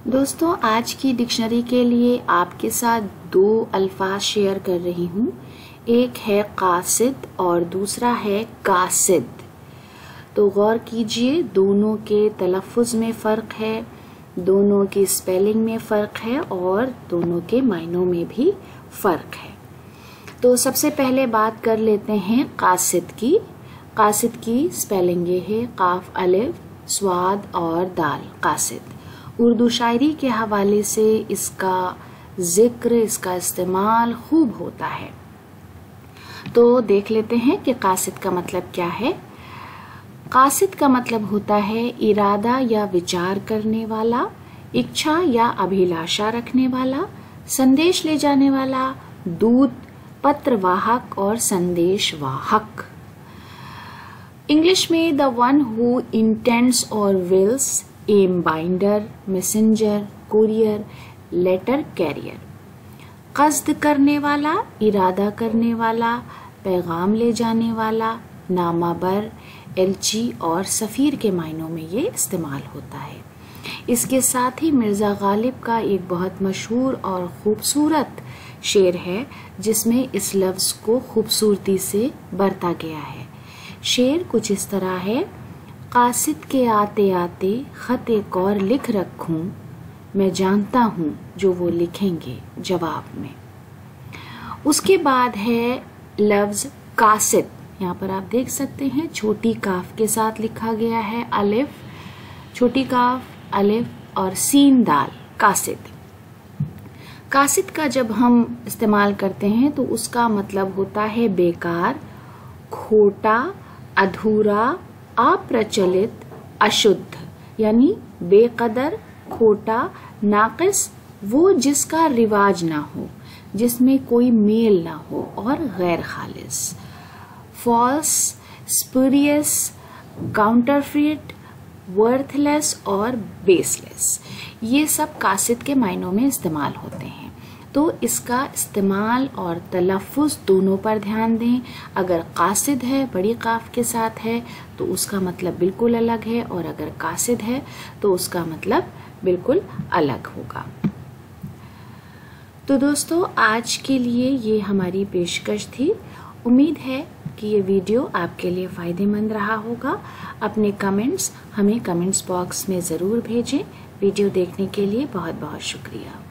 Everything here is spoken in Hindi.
दोस्तों, आज की डिक्शनरी के लिए आपके साथ दो अल्फाज शेयर कर रही हूँ। एक है कासिद और दूसरा है कासिद। तो गौर कीजिए, दोनों के तलफ़ुज़ में फ़र्क है, दोनों की स्पेलिंग में फ़र्क है और दोनों के मायनों में भी फ़र्क है। तो सबसे पहले बात कर लेते हैं कासिद की। कासिद की स्पेलिंग ये है काफ अलिफ स्वाद और दाल कासिद। उर्दू शायरी के हवाले से इसका जिक्र, इसका इस्तेमाल खूब होता है। तो देख लेते हैं कि कासिद का मतलब क्या है। कासिद का मतलब होता है इरादा या विचार करने वाला, इच्छा या अभिलाषा रखने वाला, संदेश ले जाने वाला, दूत, पत्रवाहक और संदेशवाहक। इंग्लिश में द वन हु इंटेंड्स और विल्स, एम binder, messenger, courier, letter carrier. कस्द करने वाला, इरादा करने वाला, पैगाम ले जाने वाला, नामाबर, एलची और सफ़ीर के मायनों में ये इस्तेमाल होता है। इसके साथ ही मिर्ज़ा गालिब का एक बहुत मशहूर और ख़ूबसूरत शेर है जिसमें इस लफ्ज़ को खूबसूरती से बरता गया है। शेर कुछ इस तरह है, कासिद के आते आते ख़त एक और लिख रखूं, मैं जानता हूँ जो वो लिखेंगे जवाब में। उसके बाद है लफ्ज़ कासिद। यहाँ पर आप देख सकते हैं छोटी काफ के साथ लिखा गया है अलिफ, छोटी काफ, अलिफ और सीन दाल कासिद। कासिद का जब हम इस्तेमाल करते हैं तो उसका मतलब होता है बेकार, खोटा, अधूरा, अप्रचलित, अशुद्ध, यानी बेकदर, खोटा, नाक़िस, वो जिसका रिवाज ना हो, जिसमें कोई मेल ना हो और गैर खालिस। फॉल्स, स्पूरियस, काउंटरफीट, वर्थलेस और बेसलेस, ये सब कासिद के मायनों में इस्तेमाल होते हैं। तो इसका इस्तेमाल और तलफ़ुज़ दोनों पर ध्यान दें। अगर कासिद है, बड़ी काफ के साथ है, तो उसका मतलब बिल्कुल अलग है, और अगर कासिद है तो उसका मतलब बिल्कुल अलग होगा। तो दोस्तों, आज के लिए ये हमारी पेशकश थी। उम्मीद है कि ये वीडियो आपके लिए फ़ायदेमंद रहा होगा। अपने कमेंट्स हमें कमेंट्स बॉक्स में ज़रूर भेजें। वीडियो देखने के लिए बहुत बहुत शुक्रिया।